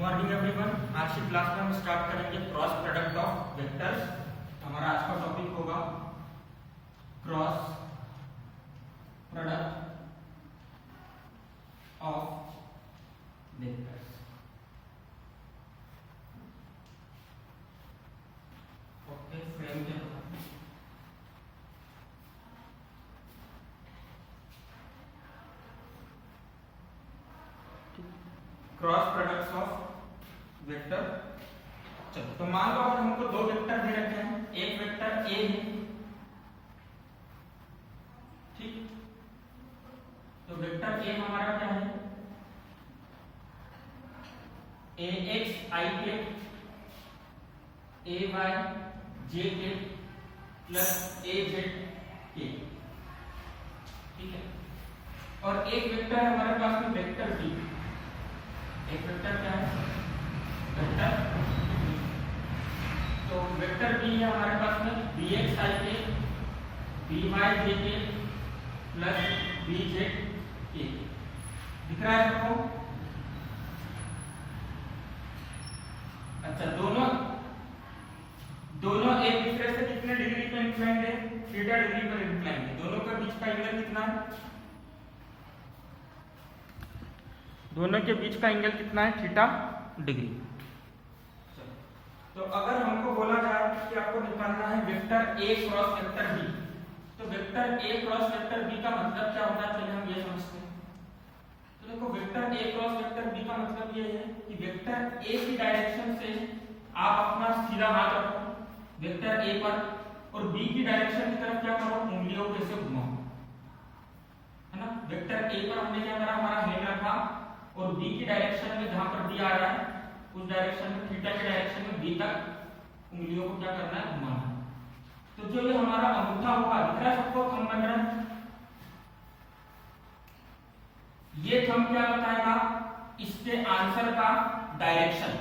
Morning everyone. आज की class में हम स्टार्ट करेंगे क्रॉस प्रोडक्ट ऑफ वेक्टर्स। हमारा आज का टॉपिक होगा cross product of vectors. Okay, frame क्या होगा? Cross products of vector. चलो, तो मान लो अगर हमको दो वेक्टर दे रखे हैं, एक वेक्टर ए है, ठीक। तो वेक्टर ए हमारा क्या है? ए एक्स आई के, ए वाई जे के प्लस ए जेड के, ठीक है। और एक वेक्टर है हमारे पास में वेक्टर बी। एक वेक्टर क्या है? वेक्टर। तो वेक्टर बी है हमारे पास में बी एक्स आई के, बी वाई जे के प्लस बी जेड के। दिख रहा है आपको? अच्छा, दोनों एक दूसरे से कितने डिग्री पे इंक्लाइंड है? थीटा डिग्री पर इंक्लाइंड है। दोनों के बीच का एंगल कितना है? दोनों के बीच का एंगल कितना है? Theta degree. तो अगर हमको बोला जाए कि आपको निकालना है vector A cross vector B, तो vector A cross vector B का मतलब क्या होता है, पहले हम ये समझते हैं। तो देखो, vector A cross vector B का मतलब ये है कि वेक्टर ए की डायरेक्शन से आप अपना सीधा हाथ रखो वेक्टर ए पर, और बी की डायरेक्शन की तरफ क्या करो? उंगलियों को ऐसे घुमाओ, है ना। वेक्टर ए पर हमने क्या करा? हमारा हैंड रखा, और बी की डायरेक्शन में जहां पर बी आ रहा है उस डायरेक्शन में, थीटा की डायरेक्शन में बी तक उंगलियों को क्या करना है? घुमाना। तो जो ये हमारा अंगूठा होगा, दिख रहा है सबको? थंब बन रहा है। ये थंब क्या बताएगा? इसके आंसर का डायरेक्शन।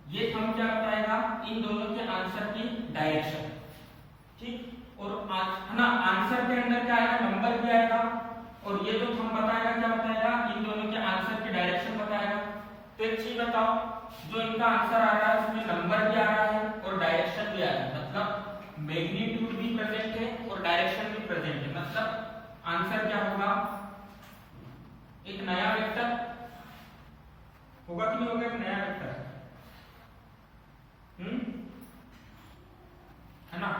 ये थंब क्या बताएगा? इन दोनों के आंसर की डायरेक्शन, ठीक। और है ना, आंसर के अंदर क्या आएगा? नंबर भी आएगा। और ये जो थंब बताएगा क्या बताएगा? इन दोनों के आंसर की डायरेक्शन बताएगा। तो एक चीज बताओ, जो इनका आंसर आ रहा है उसमें नंबर भी आ रहा है और डायरेक्शन भी आ रहा है, मतलब मैग्नीट्यूड भी प्रेजेंट है और डायरेक्शन भी प्रेजेंट है। मतलब आंसर क्या होगा? एक नया वेक्टर होगा कि नहीं होगा? एक नया वेक्टर, है ना।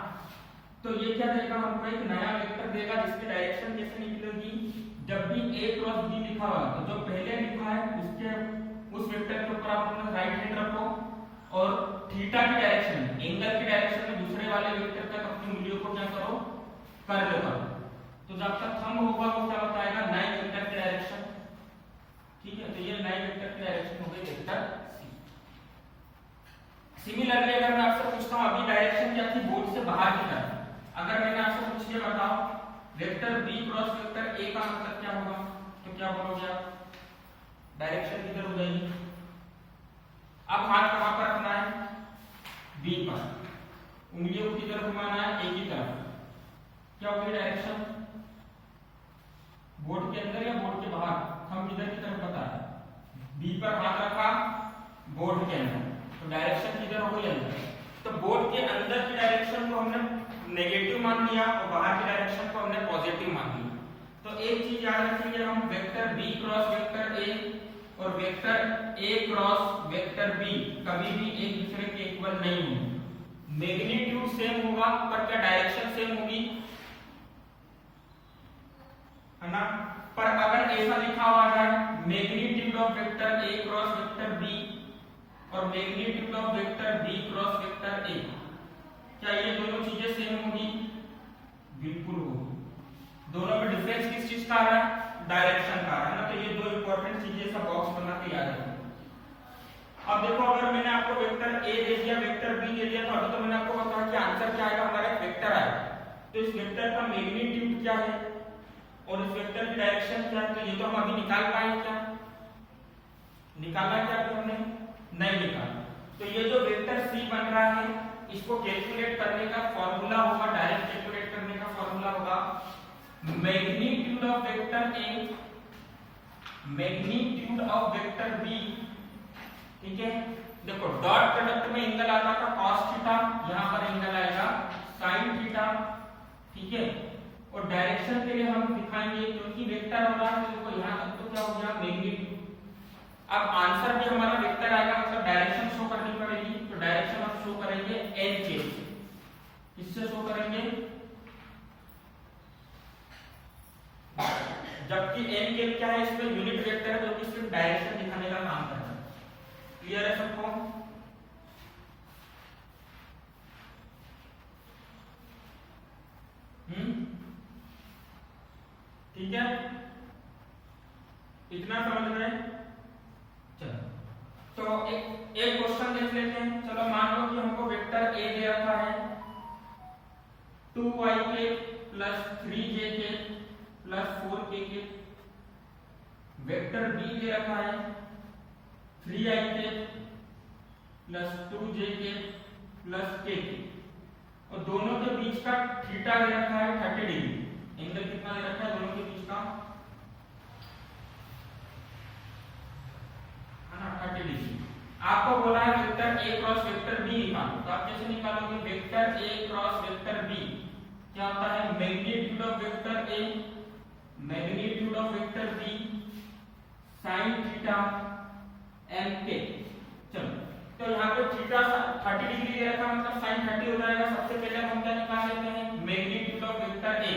तो ये क्या देगा हमको? एक नया वेक्टर देगा जिसकी डायरेक्शन कैसे निकलेगी? जब भी a क्रॉस b लिखा हुआ है, तो जो पहले लिखा है उसके उस वेक्टर के ऊपर आप अपना राइट हैंड रखो, और थीटा की डायरेक्शन में, एंगल की डायरेक्शन में दूसरे वाले वेक्टर तक अपनी उंगलियों को क्या करो? कर लो। तो जब तक थंब होगा वो क्या बताएगा? नए वेक्टर की डायरेक्शन, ठीक है। तो ये नए वेक्टर की डायरेक्शन हो गई वेक्टर c। सिमिलरली अगर मैं आपसे पूछता हूं, अभी डायरेक्शन क्या थी? बोर्ड से बाहर की तरफ। अगर मैंने आपसे पूछ लिया, बताओ vector b cross vector a का मतलब क्या होगा, तो क्या बोलोगे आप? डायरेक्शन किधर हो जाएगी? अब हाथ कहां पर रखना है? b पर। उंगलियों को किधर घुमाना है? a की तरफ। क्या होगी डायरेक्शन? बोर्ड के अंदर या बोर्ड के बाहर? हम किधर की तरफ बता रहे हैं? b पर हाथ रखा, बोर्ड के अंदर, तो डायरेक्शन किधर हो गई? अंदर। तो बोर्ड के अंदर की डायरेक्शन को हमने नेगेटिव मान लिया और बाहर की डायरेक्शन को हमने पॉजिटिव मान लिया। तो एक चीज याद रखेंगे हम, vector b cross vector a और vector a cross vector b कभी भी एक दूसरे के इक्वल नहीं होंगे। मैग्नीट्यूड सेम होगा पर क्या डायरेक्शन सेम होगी? है ना। पर अगर ऐसा लिखा हुआ है magnitude of vector a cross vector b और magnitude of vector b cross vector a, क्या ये दोनों चीजें सेम होगी? बिल्कुल होगी। दोनों में डिफरेंस किस चीज का आ रहा है? डायरेक्शन का आ रहा है ना। तो ये दो इंपॉर्टेंट चीजें सब बॉक्स बना के याद रखो। अब देखो, अगर मैंने आपको वेक्टर a दे दिया, वेक्टर b दे दिया, तो अभी तो मैंने आपको बताया कि आंसर क्या आएगा? हमारा एक वेक्टर आएगा। तो इस वेक्टर का मैग्नीट्यूड क्या है और इस वेक्टर की डायरेक्शन क्या है? तो ये तो हम अभी निकाल पाए क्या? निकाला क्या अभी हमने? नहीं निकाला। तो ये जो वेक्टर c बन रहा है, इसको कैलकुलेट करने का फॉर्मूला होगा, डायरेक्ट कैलकुलेट करने का फॉर्मूला होगा magnitude of vector a magnitude of vector b ठीक है, देखो डॉट प्रोडक्ट में एंगल आता था cos थीटा, यहां पर एंगल आएगा sin थीटा। ठीक है, और डायरेक्शन के लिए हम दिखाएंगे क्योंकि वेक्टर हो रहा है तो यहां तक तो क्या हो गया मैग्नीट्यूड। अब आंसर भी हमारा वेक्टर आएगा, मतलब डायरेक्शन शो करनी पड़ेगी, तो डायरेक्शन हम शो करेंगे n के, किससे शो करेंगे, जबकि n के क्या है, इसमें यूनिट वेक्टर है जो कि सिर्फ डायरेक्शन दिखाने का काम करता है। क्लियर है सबको? ठीक है, इतना समझ रहे? चलो तो एक क्वेश्चन देख लेते हैं। चलो मान लो कि हमको वेक्टर a दे रखा है 2y plus 3j plus 4k, vector b दे रखा है 3i plus 2j plus k, और दोनों के बीच का थीटा दे रखा है 30 डिग्री। एंगल कितना दे रखा है दोनों के बीच का, है ना, 30 डिग्री। आपको बोला है vector a cross vector b निकालो, तो आप कैसे निकालोगे, vector a cross vector b क्या होता है, magnitude of vector a magnitude of vector b sin theta mk। चलो तो यहाँ पे थीटा 30 डिग्री दे रखा है, मतलब sin 30 हो जाएगा। सबसे पहले हम क्या निकाल लेते हैं, मैग्नीट्यूड ऑफ वेक्टर a।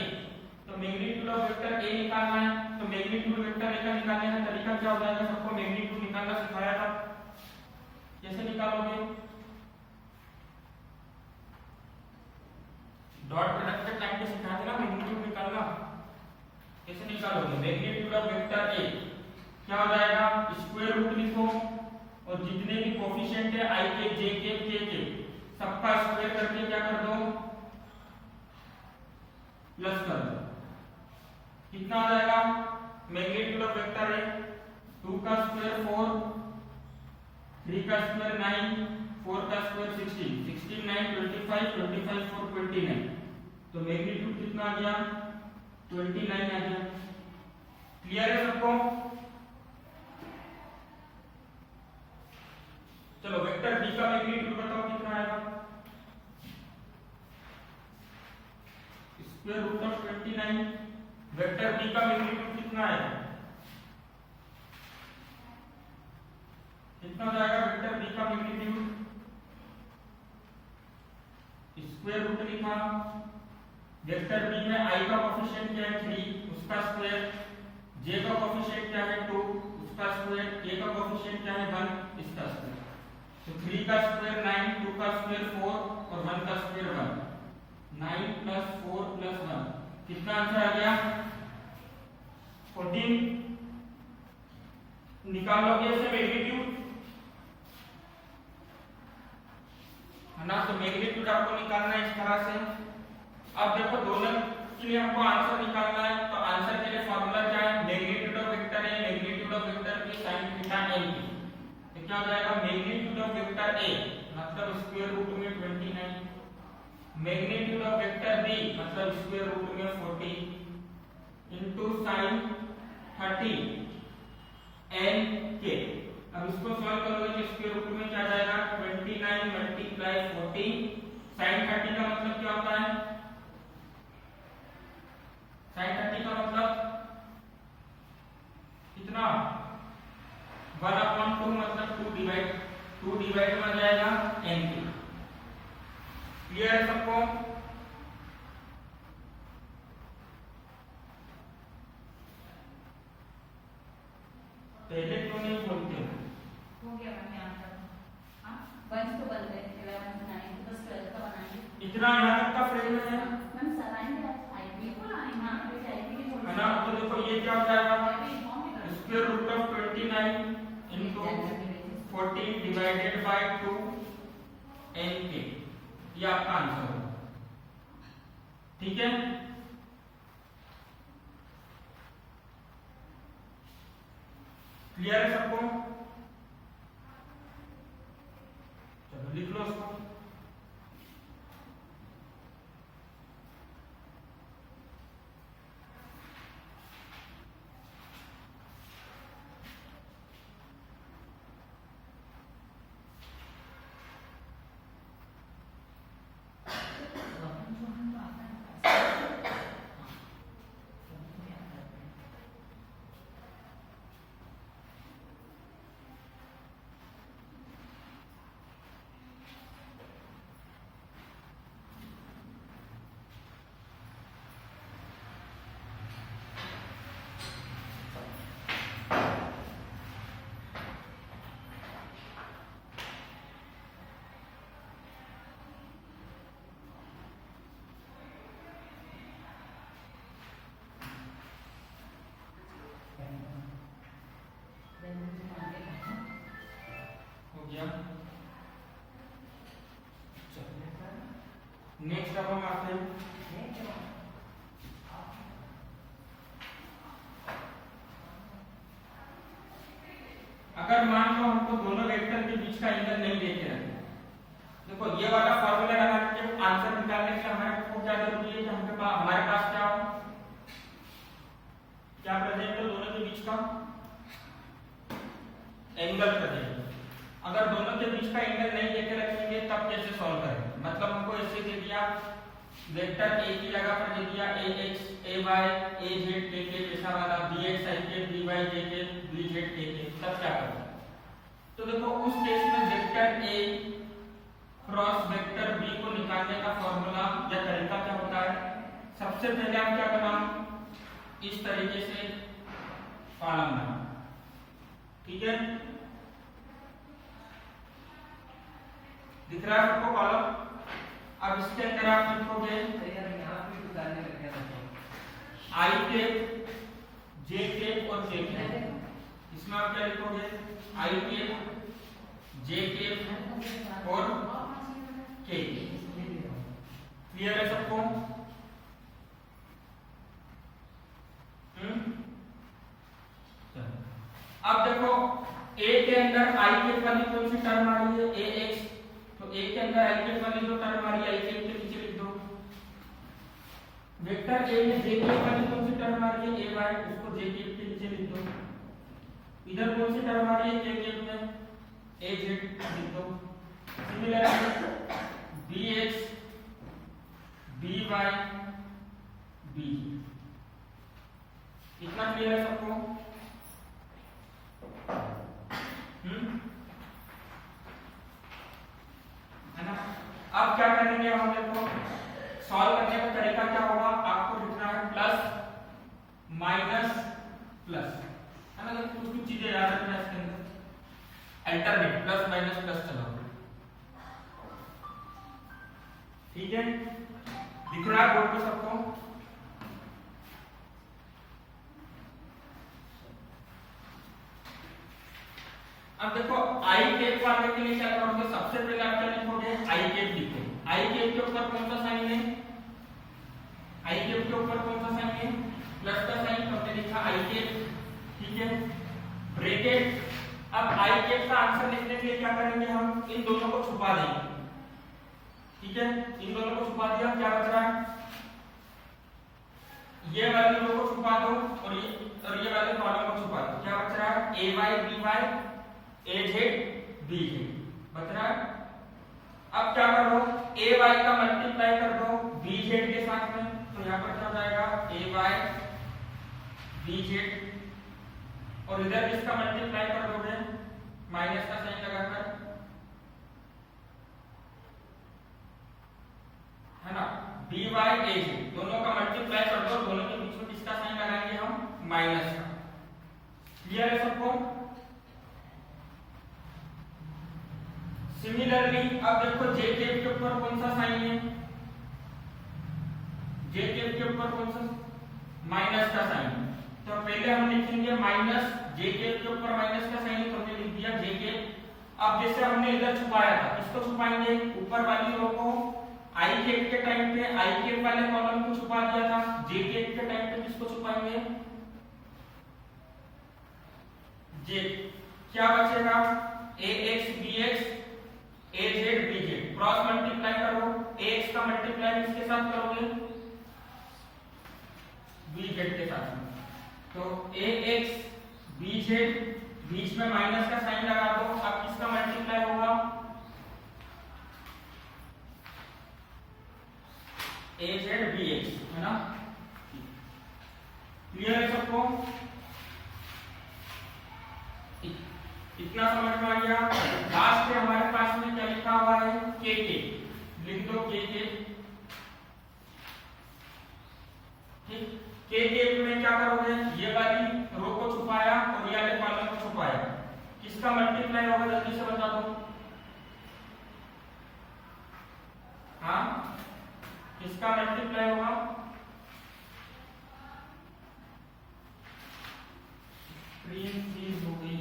तो मैग्नीट्यूड ऑफ वेक्टर a निकालना है, तो मैग्नीट्यूड वेक्टर a का निकालने का तरीका क्या हो जाएगा, सबको मैग्नीट्यूड निकालना सिखाया था, कैसे निकालोगे, डॉट प्रोडक्ट के टाइम पे सिखाया था ना मैग्नीट्यूड निकालना। कैसे निकालोगे, मैग्नीट्यूड ऑफ वेक्टर a क्या हो जाएगा, स्क्वायर रूट लिखो और जितने भी कोफिशिएंट है i के j के k के सबका स्क्वायर करके क्या कर दो, प्लस कर दो। कितना हो जाएगा, मैग्नीट्यूड ऑफ वेक्टर है 2 का स्क्वायर 4, 3 का स्क्वायर 9, 4 का स्क्वायर 16, 16 9 25, 25 4 29, तो मैग्नीट्यूड कितना आ गया 29 आ गया। क्लियर है सबको? चलो वेक्टर b का मैग्नीट्यूड बताओ कितना आएगा, square root of 29। Vector b का मैग्नीट्यूड कितना आएगा, कितना हो जाएगा वेक्टर b का मैग्नीट्यूड, स्क्वायर रूट लिखा, वेक्टर b में i का कोफिशिएंट क्या है 3, उसका स्क्वायर, j का कोफिशिएंट क्या है 2, उसका स्क्वायर, k का कोफिशिएंट क्या है 1, इसका स्क्वायर। तो 3 का स्क्वायर 9, 2 का स्क्वायर 4 और 1 का स्क्वायर 1, 9 प्लस 4 प्लस 1, कितना आंसर आ गया 14। निकाल लोगे ऐसे मैग्नीट्यूड, है ना, तो मैग्नीट्यूड आपको निकालना है इस तरह से। अब देखो दोनों के लिए हमको आंसर निकालना है, तो आंसर के लिए फार्मूला क्या है, magnitude of vector a magnitude of vector b sin theta n। तो क्या हो जाएगा, मैग्नीट्यूड ऑफ वेक्टर a मतलब स्क्वायर रूट में 29, मैग्नीट्यूड ऑफ वेक्टर b मतलब स्क्वायर रूट में 40 इनटू sin 30 n k। अब इसको सॉल्व करोगे तो स्क्वायर रूट में क्या आ जाएगा 29 मल्टीप्लाई 40, sin 30 का मतलब क्या होता है, sin 30 का मतलब कितना 1/2 मतलब 2 डिवाइड में आ जाएगा n के। क्लियर है सबको? पहले क्यों नहीं बोलते हो गया मैंने आंसर। हां बंच तो बन गए 11 बनाएंगे तो 12 का बनाएंगे। इतना यहाँ तक का फ्रेम है मैम सराएंगे आई बिल्कुल आएंगे। हां फिर आईपी की है ना, तो देखो ये क्या हो जाएगा square root of 29 into 14 divided by 2 n के, ये आपका आंसर होगा। ठीक है, क्लियर है सबको? चलो लिख लो इसको। हो गया। नेक्स्ट अब हम आते हैं अगर मान लो हमको दोनों वेक्टर के बीच का एंगल नहीं देखे रहे। देखो ये वाला फॉर्मूला लगाने के आंसर निकालने के हमारे को क्या जरूरी है कि हमारे पास क्या हो, क्या प्रेजेंट है दोनों के बीच का एंगल प्रेजेंट। अगर दोनों के बीच का एंगल नहीं देके रखेंगे तब कैसे सॉल्व करेंगे। मतलब हमको ऐसे दे दिया वेक्टर a की जगह पर दे दिया ax ay az kk ऐसा वाला bx ik by jk bz kk, तब क्या करें। तो देखो उस केस में vector a cross vector b को निकालने का फॉर्मूला या तरीका क्या होता है। सबसे पहले आप क्या करना, इस तरीके से कॉलम बना, ठीक है, दिख रहा है आपको कॉलम। अब इसके अंदर आप लिखोगे आई केप जे केप और के केप। इसमें आप क्या लिखोगे आई केप जे केप और के। क्लियर है सबको। अब देखो ए के अंदर आई केप वाली कौन सी टर्म आ रही है ए एक्स, तो ए के अंदर आई केप वाली जो टर्म आ रही है आई केप के नीचे लिख दो। वेक्टर ए में जे केप वाली कौन सी टर्म आ रही है ए वाई, उसको जे केप के नीचे लिख दो। इधर कौन सी टर्म आ रही है के केप में ए जेड लिख दो। Similarly B X B Y B. इतना क्लियर है सबको। है ना। अब क्या करेंगे हम, देखो सॉल्व करने का तरीका क्या होगा, आपको लिखना है प्लस माइनस प्लस, है ना। कुछ कुछ चीजें याद रखना है इसके अंदर, अल्टरनेट प्लस माइनस प्लस चलो, ठीक है, दिख रहा है बोर्ड पे सबको। अब देखो आई केप वाले के लिए क्या करोगे, सबसे पहले आप क्या लिखोगे आई केप लिखो। आई केप के ऊपर कौन सा साइन है, आई केप के ऊपर कौन सा साइन है प्लस का साइन, तो हमने लिखा आई केप, ठीक है, ब्रैकेट। अब आई केप का आंसर लिखने के लिए क्या करेंगे, हम इन दोनों को छुपा देंगे, ठीक है, इन दोनों को छुपा दिया, क्या बच रहा है ये वाले रो को छुपा दो और ये वाले कॉलम को छुपा दो, क्या बच रहा है ए वाई बी वाई ए जेड बी जेड बच रहा है। अब क्या करो ए वाई का मल्टीप्लाई कर दो बी जेड के साथ में, तो यहाँ पर क्या हो जाएगा ए वाई बी जेड, और इधर इसका मल्टीप्लाई कर दोगे माइनस का साइन लगाकर, है ना, बी वाई ए जेड दोनों का मल्टीप्लाई कर दो, दोनों के बीच में किसका साइन लगाएंगे हम माइनस का। क्लियर है सबको। सिमिलरली अब देखो जे केप के ऊपर कौन सा साइन है, जे केप के ऊपर कौन सा माइनस का साइन है, तो पहले हम लिखेंगे माइनस, जे केप के ऊपर माइनस का साइन है तो हमने लिख दिया जे केप। अब जैसे हमने इधर छुपाया था इसको छुपाएंगे, ऊपर वाली रो को आई केप के टाइम पे आई केप वाले कॉलम को छुपा दिया था, जे केप के टाइम पे किसको छुपाएंगे जे। क्या बचेगा A X B X A Z B Z, cross multiply करो, ए एक्स का मल्टीप्लाई किसके साथ करोगे बी जेड के साथ, तो ए एक्स बी जेड, बीच में माइनस का साइन लगा दो, अब किसका मल्टीप्लाई होगा ए जेड बी एक्स, है ना। क्लियर है सबको, इतना समझ में आ गया। लास्ट में हमारे पास में क्या लिखा हुआ है के लिख दो के, ठीक, के में क्या करोगे ये वाली रो को छुपाया और ये वाले कॉलम को छुपाया, किसका मल्टीप्लाई होगा जल्दी से बता दो, हाँ किसका मल्टीप्लाई होगा स्क्रीन फ्रीज हो गई।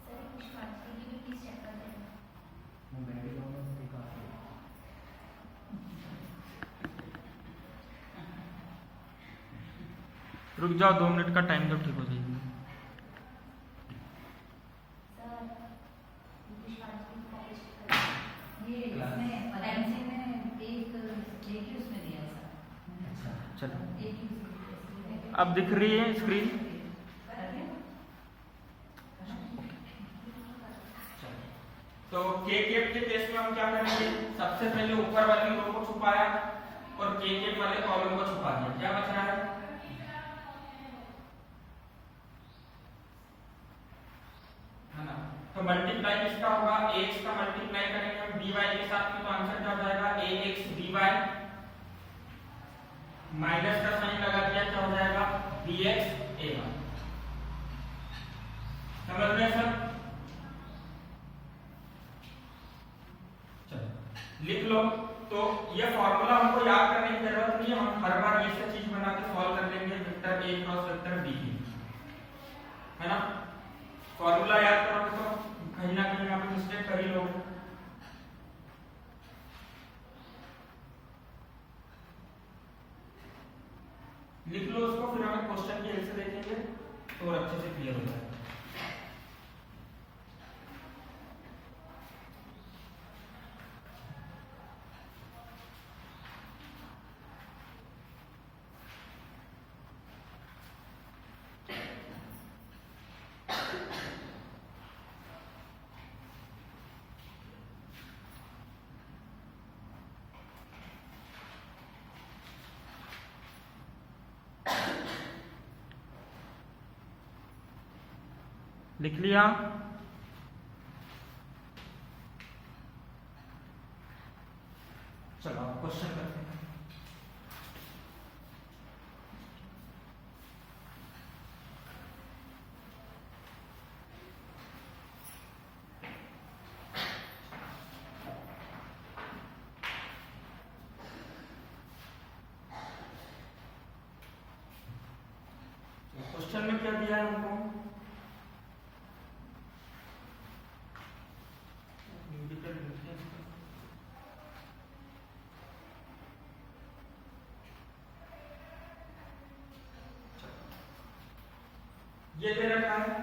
सर कुछ बात की भी प्लीज चेक कर लेना। मैं बैठ जाऊंगा तो देखा रुक जाओ 2 मिनट का टाइम तो ठीक हो जाएगी। सर कुछ बात की कॉपी चेक कर ये इसमें वैकेंसी में एक ही उसमें दिया है सर। अच्छा चलो एक ही अब दिख रही है स्क्रीन। तो के केप के केस में हम क्या करेंगे, सबसे पहले ऊपर वाली रो को छुपाया और के केप वाले कॉलम को छुपा दिया। क्या बच रहा है, है ना। तो मल्टीप्लाई किसका होगा, ax का मल्टीप्लाई करेंगे हम by के साथ में, तो आंसर क्या हो जाएगा ax by, माइनस का साइन लगा दिया, क्या हो जाएगा bx ay। समझ गए सब, चलो लिख लो। तो ये फॉर्मूला हमको याद करने की जरूरत नहीं है, हम हर बार ये सब चीज बना के सॉल्व कर लेंगे vector a cross vector b की, है ना। फॉर्मूला याद करोगे तो कहीं ना कहीं आप मिस्टेक कर ही लोगे। लिख लो उसको, फिर हमें क्वेश्चन की हेल्प से देखेंगे तो और अच्छे से क्लियर हो जाएगा। लिख लिया, चलो क्वेश्चन करते हैं। क्वेश्चन में क्या दिया है हमको, ये दे रखा है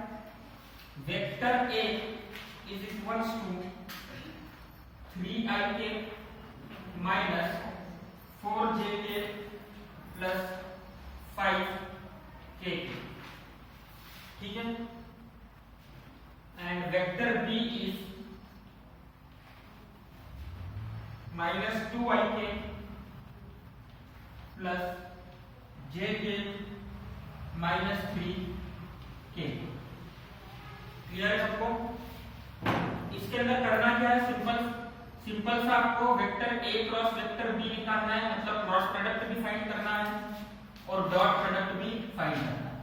vector a is equals to 3ik minus 4jk plus 5k, ठीक है। And vector b is minus 2ik plus jk minus 3k। Clear है सबको। इसके अंदर करना क्या है, सिंपल सा आपको vector a cross vector b निकालना है, मतलब क्रॉस प्रोडक्ट भी फाइंड करना है और डॉट प्रोडक्ट भी फाइंड करना है।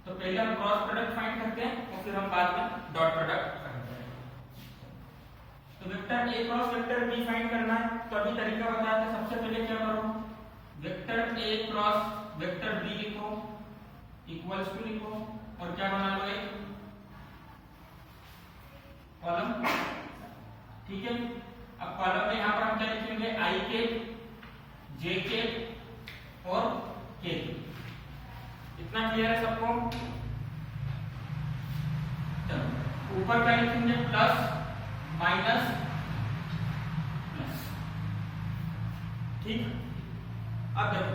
तो पहले हम क्रॉस प्रोडक्ट फाइंड करते हैं और फिर हम बाद में डॉट प्रोडक्ट फाइंड करेंगे। तो vector a cross vector b find करना है, तो अभी तरीका बताया था। सबसे पहले क्या करो, vector a cross vector b लिखो, इक्वल्स टू लिखो और क्या बना लो एक कॉलम, ठीक है। अब कॉलम में यहां पर हम क्या लिखेंगे, आई के, जे के और के। इतना क्लियर है सबको। चलो ऊपर क्या लिखेंगे, प्लस माइनस प्लस, ठीक। अब देखो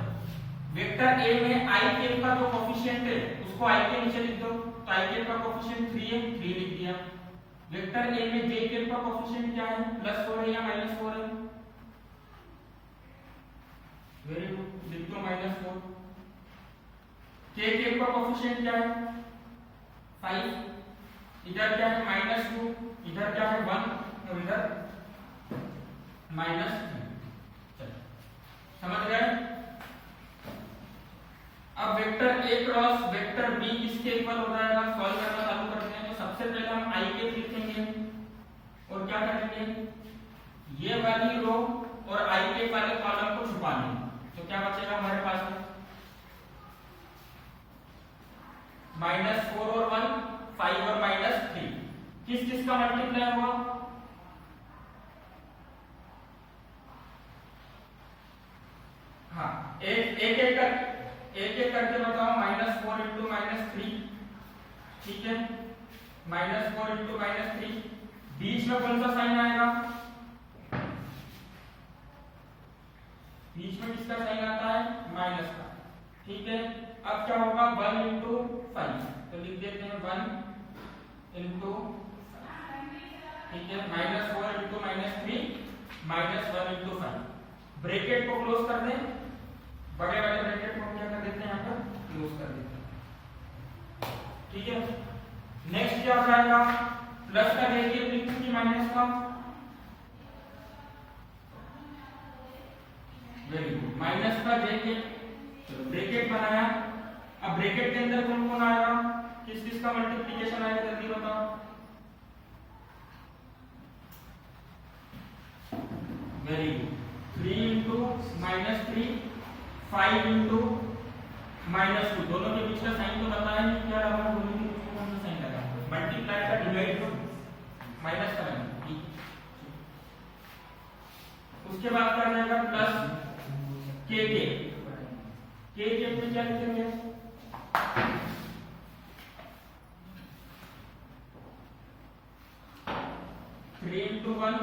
वेक्टर a में आई के का जो कोफिशिएंट है उसको आई के नीचे लिख दो, तो आई के का कोफिशिएंट 3 है, 3 लिख दिया। वेक्टर a में j के का कोफिशिएंट क्या है, +4 है या -4 है, वेरी गुड, लिख दो -4। k के का कोफिशिएंट क्या है 5, इधर क्या है -2, इधर क्या है 1 और इधर -3। चलो समझ गए। अब vector a cross vector b किसके इक्वल हो जाएगा, सॉल्व करना चालू करते हैं। तो सबसे पहले हम i के लिखेंगे और क्या करेंगे, ये वाली रो और i के वाले कॉलम को छुपा लेंगे। तो क्या बचेगा हमारे पास में -4 और 1 5 और -3 किस किस का मल्टीप्लाई हुआ? हाँ एक एक करके बताओ। -4 इंटू -3 ठीक है, -4 इंटू -3 बीच में कौन सा साइन आएगा? बीच में किसका साइन आता है? माइनस का। ठीक है, अब क्या होगा? 1 इंटू 5 तो लिख देते हैं 1 इंटू, ठीक है, -4 इंटू -3 -1 इंटू 5। ब्रैकेट को क्लोज कर दें, बड़े वाले ब्रैकेट को क्या कर देते हैं यहाँ पर क्लोज कर देते हैं। ठीक है, नेक्स्ट क्या हो जाएगा? प्लस का देखिए लिख कि माइनस का। वेरी गुड, माइनस का देखिए ब्रैकेट बनाया। अब ब्रैकेट के अंदर कौन कौन आएगा? किस किस का मल्टीप्लिकेशन आएगा जल्दी बताओ। वेरी गुड, 3 इंटू -3 5 इंटू -2 दोनों के बीच का साइन तो बताया नहीं, क्या लगा? दोनों के बीच में कौन सा साइन लगा? मल्टीप्लाई का डिवाइड को माइनस का नहीं। ठीक, उसके बाद क्या जाएगा? प्लस के में क्या लिखेंगे? 3 इंटू 1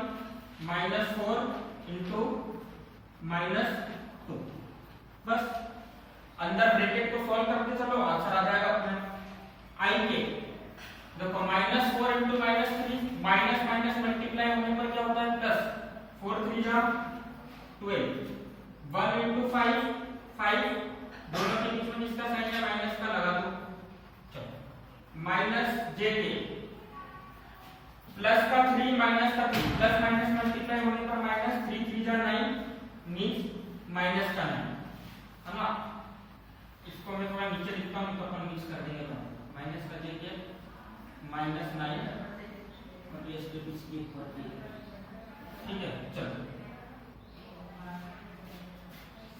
-4 इंटू -2। बस अंदर ब्रैकेट को सॉल्व करते चलो, आंसर आ जाएगा अपने। आई के देखो -4 इंटू -3 माइनस माइनस मल्टीप्लाई होने पर क्या होता है? प्लस 4 3 जा 12 1 इंटू 5 5 दोनों के बीच में किसका साइन है? माइनस का लगा दो। चलो माइनस जे के प्लस का 3 माइनस का 3 प्लस माइनस मल्टीप्लाई होने पर माइनस 3 3 जा 9 मींस माइनस का 9 है ना। इसको मैं थोड़ा नीचे लिखता हूं तो अपन मिक्स कर देंगे। माइनस का जे के -9 और ये इसके बीच की होती है। ठीक है, चलो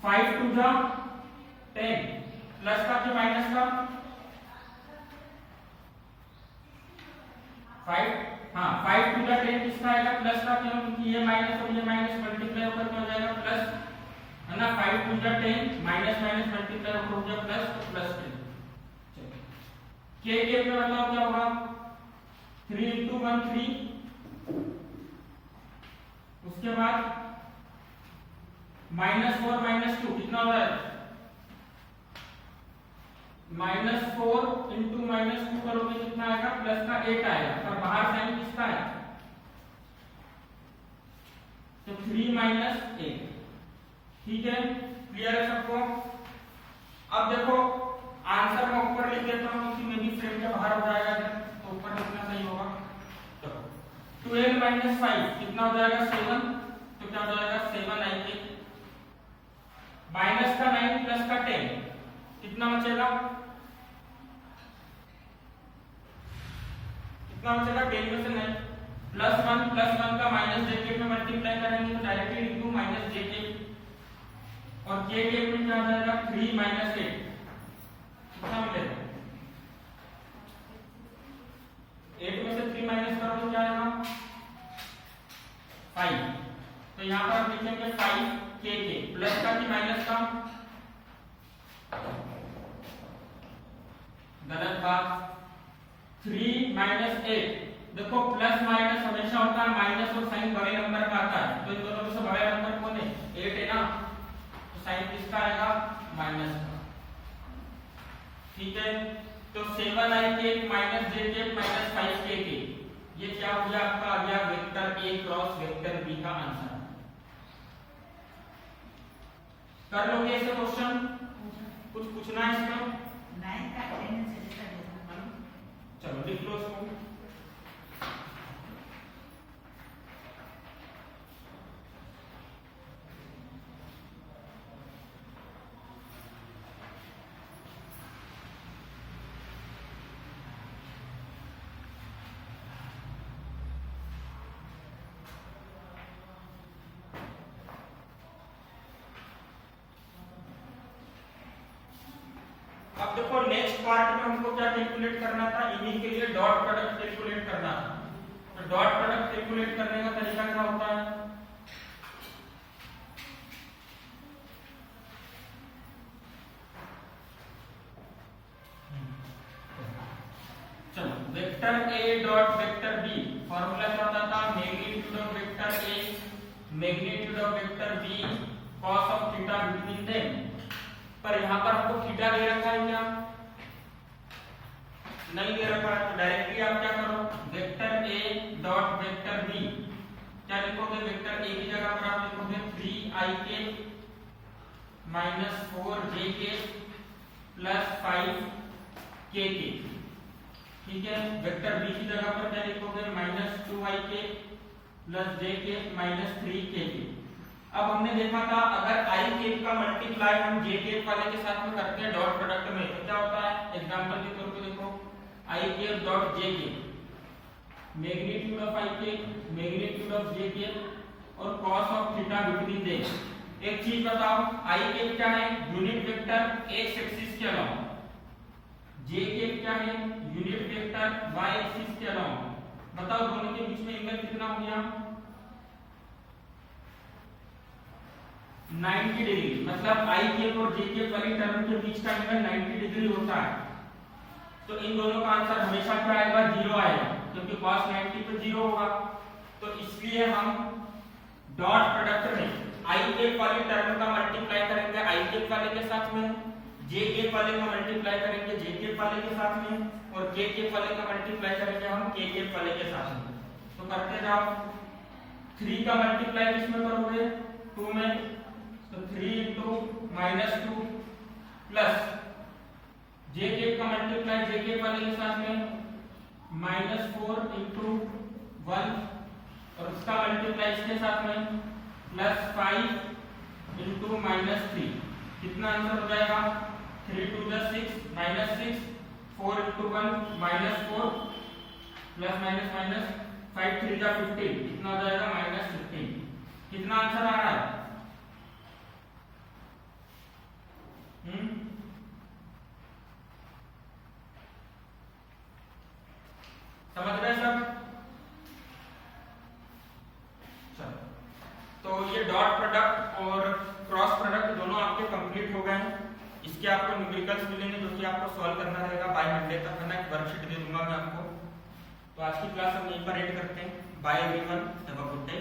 5 2 जा 10 प्लस का कि माइनस का? 5 हाँ 5 2 जा 10 किसका आएगा? प्लस का। क्यों? क्योंकि ये माइनस और ये माइनस मल्टीप्लाई होकर क्या हो जाएगा? प्लस, है ना। 5 2 जा 10 माइनस माइनस मल्टीप्लाई होकर हो जाएगा प्लस, तो प्लस 10। चलो के में बताओ क्या होगा? 3 इंटू 1 3 उसके बाद -4 -2 कितना हो रहा है? -4 इंटू -2 करोगे कितना आएगा? प्लस का 8 आएगा। पर बाहर साइन किसका है? तो 3 -8। ठीक है, क्लियर है सबको? अब देखो आंसर मैं ऊपर लिख देता हूं क्योंकि मे भी फ्रेम के बाहर हो जाएगा, तो ऊपर लिखना सही होगा। तो 12 -5 कितना हो जाएगा? 7। तो क्या हो जाएगा? 7 आएंगे। माइनस का 9 प्लस का 10 कितना बचेगा? कितना बचेगा? 10 में से 9 +1 का माइनस जे में मल्टीप्लाई करेंगे तो डायरेक्टली लिख दूं -जे और के में क्या आ जाएगा? 3 -8 कितना मिलेगा? 8 में से 3 माइनस करो तो क्या आएगा? 5। तो यहां पर लिखेंगे 5 के प्लस का कि माइनस का? गलत बात। 3 -8 देखो प्लस माइनस हमेशा होता है माइनस और साइन बड़े नंबर का आता है, तो इन दोनों में से बड़ा नंबर कौन है? 8 है ना, तो साइन किसका आएगा? माइनस का। ठीक है, तो 7 आई के -जे के -5 के ये क्या हो गया? आपका आ गया vector A cross vector B का आंसर। कर लोगे ऐसे क्वेश्चन? कुछ पूछना है इसमें? चलो लिख लो इसको। अब अब देखो नेक्स्ट पार्ट में हमको क्या कैलकुलेट करना था, इन्हीं के लिए डॉट प्रोडक्ट कैलकुलेट करना था। तो डॉट प्रोडक्ट कैलकुलेट करने का तरीका क्या होता है, चलो vector A dot vector B, formula क्या होता था, magnitude of vector A magnitude of vector B cos of theta between them. पर यहाँ पर आपको थीटा दे रखा है क्या, नहीं दे रखा है, तो डायरेक्टली आप क्या करो, vector A dot vector B क्या लिखोगे, वेक्टर ए की जगह पर आप लिखोगे 3ik - 4jk + 5kk, ठीक है। वेक्टर बी की जगह पर क्या लिखोगे, -2ik + jk - 3kk। अब हमने देखा था अगर i केप का मल्टीप्लाई हम j केप वाले के साथ में करते हैं डॉट प्रोडक्ट में, तो क्या होता है, एग्जांपल के तौर पे देखो i cap dot j cap, magnitude of i cap magnitude of j cap और cos of theta between them. एक चीज बताओ, i केप क्या है, यूनिट वेक्टर x एक्सिस के अलावा, j केप क्या है, यूनिट वेक्टर y एक्सिस के अलावा। बताओ दोनों के बीच में एंगल कितना हो गया, 90 डिग्री, मतलब i केप और j केप वाली टर्म के बीच का एंगल 90 डिग्री होता है। तो इन दोनों का आंसर हमेशा क्या आएगा, 0 आएगा, क्योंकि cos 90 पे 0 होगा। तो इसलिए हम डॉट प्रोडक्ट में i केप वाली टर्म का मल्टीप्लाई करेंगे i केप वाले के साथ में, j केप वाले का मल्टीप्लाई करेंगे j केप वाले के साथ में, और k केप वाले का मल्टीप्लाई करेंगे हम k केप वाले के साथ में। तो करते जाओ, 3 का मल्टीप्लाई किसमें करोगे, 2 में, तो 3 * -2 प्लस j केप का मल्टीप्लाई j केप वाले के साथ में -4 * 1 और इसका मल्टीप्लाई इसके साथ में +5 * -3, कितना आंसर हो जाएगा, 3 * 2 = 6 -6 4 * 1 -4 प्लस माइनस 5 3 = 15, कितना हो जाएगा -15। कितना आंसर आ रहा है, समझ रहे सब। चलो, तो ये डॉट प्रोडक्ट और क्रॉस प्रोडक्ट दोनों आपके कंप्लीट हो गए हैं। इसके आपको न्यूमेरिकल्स मिलेंगे जो कि आपको सॉल्व करना रहेगा बाय मंडे तक, है ना। एक वर्कशीट दे दूंगा मैं आपको। तो आज की क्लास हम यहीं पर एंड करते हैं। Bye everyone, have a good day.